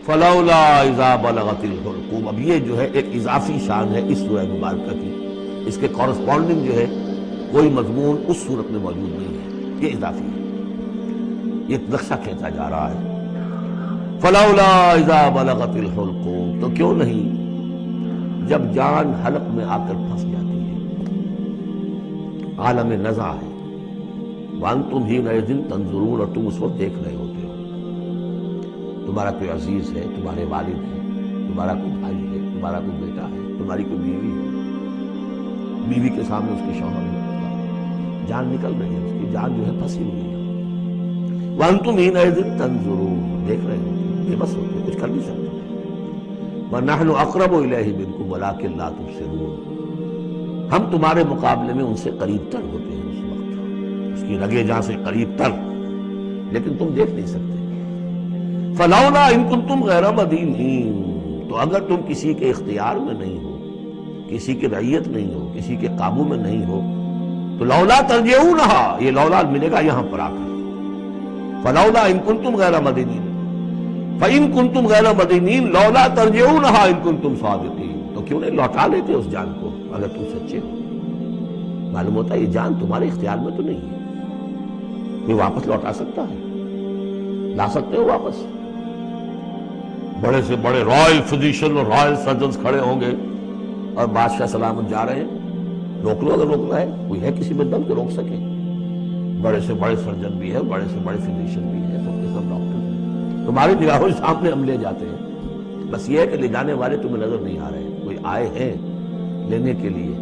فلولا اذا بلغت الحلقوم، اب یہ جو ہے ایک اضافی شان ہے اس سورہ مبارکہ کی، اس کے کورسپونڈنگ جو ہے کوئی مضمون اس صورت میں موجود نہیں ہے، یہ اضافی ہے، یہ نقشہ کھینچا جا رہا ہے۔ فلولا اذا بلغت الحلقوم، تو کیوں نہیں جب جان حلق میں آ کر پھنس جاتی ہے، عالم نزع ہے، وانتم حینئذ تنظرون، اور تم اس وقت دیکھ رہے ہوتے ہو، تمہارا کوئی عزیز ہے، تمہارے والد ہے، تمہارا کوئی بھائی ہے، تمہارا کوئی بیٹا ہے، تمہاری کوئی بیوی ہے، بیوی کے سامنے اس کے شوہر ہے، جان نکل رہی ہے، اس کی جان جو ہے پھنسی ہوئی ہے، وانتم حینئذ تنظرون، دیکھ رہے ہوتے ہو، بے بس ہوتے ہو، کچھ کر نہیں سکتے، وَنَحْنُ أَقْرَبُ إِلَيْهِ مِنْكُمْ وَلَٰكِن لَا تُبْصِرُونَ، ہم تمہارے مقابلے میں ان سے قریب تر ہوتے ہیں اس وقت، اس کی رگے جاں سے قریب تر، لیکن تم دیکھ نہیں سکتے۔ فلولا ان کنتم غیر مدینین، تو اگر تم کسی کے اختیار میں نہیں ہو، کسی کی رعیت نہیں ہو، کسی کے قابو میں نہیں ہو، تو لولا ترجعونہا، یہ لولا ملے گا یہاں پر آ کر، فلولا ان کنتم غیر مدینین، فَإِن كُنتُمْ غَيْرَ مَدِينِينَ لَوْلَا تَرْجِعُونَهَا إِن كُنتُمْ صَادِقِينَ، تو کیوں نہیں لوٹا لیتے اس جان کو اگر تم سچے ہو؟ معلوم ہوتا ہے یہ جان تمہارے اختیار میں تو نہیں ہے، کوئی واپس لوٹا سکتا ہے؟ لا سکتے ہو واپس؟ بڑے سے بڑے رائل فزیشین اور رائل سرجنز کھڑے ہوں گے اور بادشاہ سلامت جا رہے ہیں، روک لو اگر روکنا ہے، کوئی ہے کسی میں دم کے روک سکے؟ بڑے سے بڑے سرجن بھی ہے، بڑے سے بڑے فزیشین بھی ہے، سب کے سب ڈاکٹر، تمہاری نگاہوں کے سامنے ہم لے جاتے ہیں، بس یہ ہے کہ لے جانے والے تمہیں نظر نہیں آ رہے، کوئی آئے ہیں لینے کے لیے۔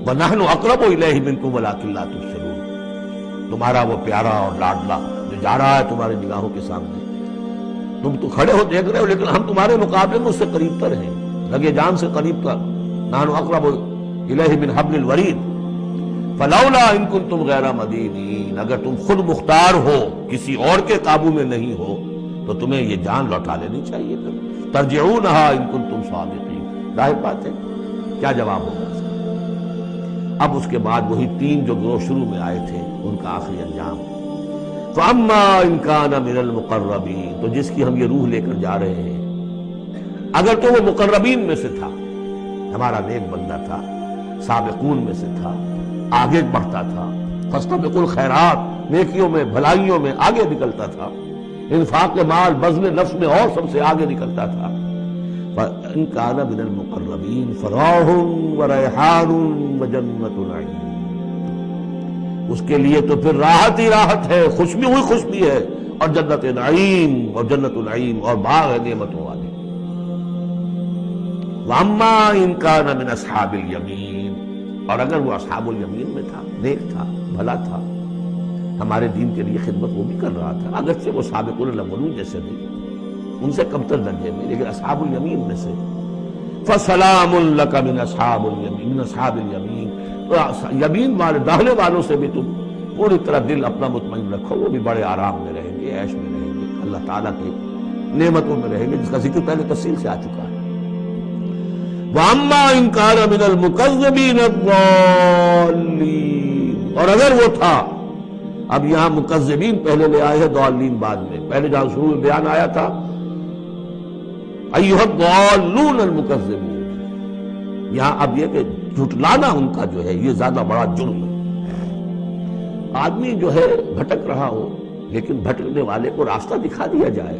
وَنَحْنُ أَقْرَبُ إِلَيْهِ مِنْكُمْ وَلَٰكِن لَا تُبْصِرُونَ، تمہارا وہ پیارا اور لاڈلا جو جا رہا ہے تمہاری نگاہوں کے سامنے، تم تو کھڑے ہو دیکھ رہے ہو، لیکن ہم تمہارے مقابلے میں اس سے قریب تر ہیں، لگے جان سے قریب تر، نحن اقرب الیہ من حبل الورید، فلولا ان کنتم غیر مدینین، اگر تم خود مختار ہو، کسی اور کے قابو میں نہیں ہو، تو تمہیں یہ جان لوٹا لینی چاہیے، پھر ترجعونہا ان کنتم صادقین۔ ظاہر بات ہے، کیا جواب ہوگا اس کا؟ اب اس کے بعد وہی تین جو گروہ شروع میں آئے تھے ان کا آخری انجام، فَأَمَّا إِن كَانَ مِنَ الْمُقَرَّبِينَ، تو جس کی ہم یہ روح لے کر جا رہے ہیں، اگر تو وہ مقربین میں سے تھا، ہمارا نیک بندہ تھا، سابقون میں سے تھا، آگے بڑھتا تھا، فاستبقوا الخیرات، نیکیوں میں بھلائیوں میں آگے نکلتا تھا، انفاق مال بذل نفس میں اور سب سے آگے نکلتا تھا، فَإِن كَانَ مِنَ الْمُقَرَّبِينَ فَرَوْحٌ وَرَيْحَانٌ وَجَنَّتُ نَعِيمٍ، اس کے لیے تو پھر راحت ہی راحت ہے، خوشبی ہوئی خوشبی ہے، اور جنت نعیم، اور جنت النعیم اور باغ ہے نعمتوں والے۔ وَأَمَّا إِن كَانَ مِنْ أَصْحَابِ الْيَمِينِ، اور اگر وہ اصحاب الیمین میں تھا، نیک تھا، بھلا تھا، ہمارے دین کے لیے خدمت وہ بھی کر رہا تھا، اگرچہ وہ سابقون الاولون جیسے نہیں، ان سے کمتر درجے میں، لیکن اصحاب الیمین میں سے، فَسَلَامٌ لَكَ مِنْ أَصْحَابِ الْيَمِينِ، مِنْ أَصْحَابِ الْيَمِينِ، تو یمین والے داہنے والوں سے بھی تم پوری طرح دل اپنا مطمئن رکھو، وہ بھی بڑے آرام میں رہیں گے، عیش میں رہیں گے، اللہ تعالیٰ کی نعمتوں میں رہیں گے، جس کا ذکر پہلے تفصیل سے آ چکا ہے۔ وَأَمَّا إِن كَانَ مِنَ الْمُكَذِّبِينَ الضَّالِّينَ، اور اگر وہ تھا، اب یہاں مکذبین پہلے لے آئے ہیں، ضالین بعد میں، پہلے جہاں شروع میں بیان آیا تھا ایھا الضالون المکذبون، یہاں اب یہ کہ جھٹلانا ان کا جو ہے یہ زیادہ بڑا جرم ہے۔ آدمی جو ہے بھٹک رہا ہو، لیکن بھٹکنے والے کو راستہ دکھا دیا جائے،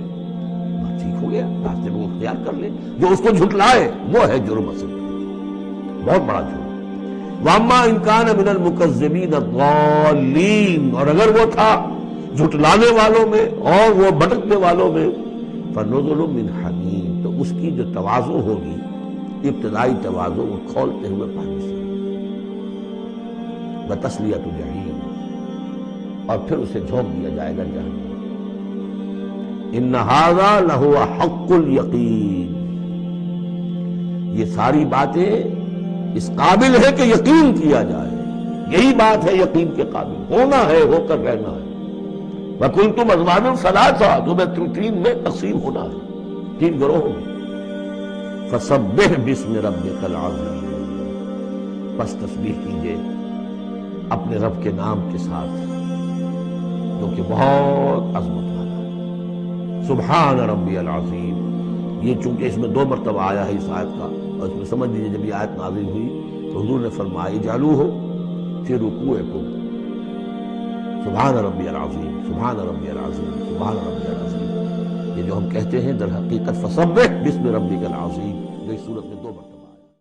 ٹھیک ہو گیا، راستے کو اختیار کر لے، جو اس کو جھٹلائے وہ ہے جرم، اصل بہت بڑا جرم۔ وَأَمَّا إِن كَانَ مِنَ الْمُكَذِّبِينَ الضَّالِّينَ، اور اگر وہ تھا جھٹلانے والوں میں اور وہ بھٹکنے والوں میں، فَنُزُلٌ مِّنْ حَمِيمٍ، تو اس کی جو تواضع ہوگی، ابتدائی تواضع، وہ کھولتے ہوئے پانی سے، وَتَصْلِيَةُ جَحِيمٍ، اور پھر اسے جھونک دیا جائے گا جہنم۔ إِنَّ هَذَا لَهُوَ حَقُّ الْيَقِينِ، یہ ساری باتیں اس قابل ہے کہ یقین کیا جائے، یہی بات ہے یقین کے قابل، ہونا ہے، ہو کر رہنا ہے۔ وَكُنْتُمْ أَزْوَاجًا ثَلَاثًا، تمہیں تین میں تقسیم ہونا ہے، تین گروہوں میں۔ فَسَبِّحْ بِاسْمِ رَبِّكَ الْعَظِيمِ، بس تسبیح کیجئے اپنے رب کے نام کے ساتھ جو کہ بہت عظمت والا ہے۔ سبحان ربی العظیم، یہ چونکہ اس میں 2 مرتبہ آیا ہے اس آیت کا، اور اس میں سمجھ لیجیے جب یہ آیت نازل ہوئی تو حضور نے فرمایا اجعلوہ فی رکوعکم سبحان ربی العظیم سبحان ربی العظیم سبحان ربی العظیم، یہ جو ہم کہتے ہیں در حقیقت فسبح باسم ربک العظیم، جو اس صورت میں 2 مرتبہ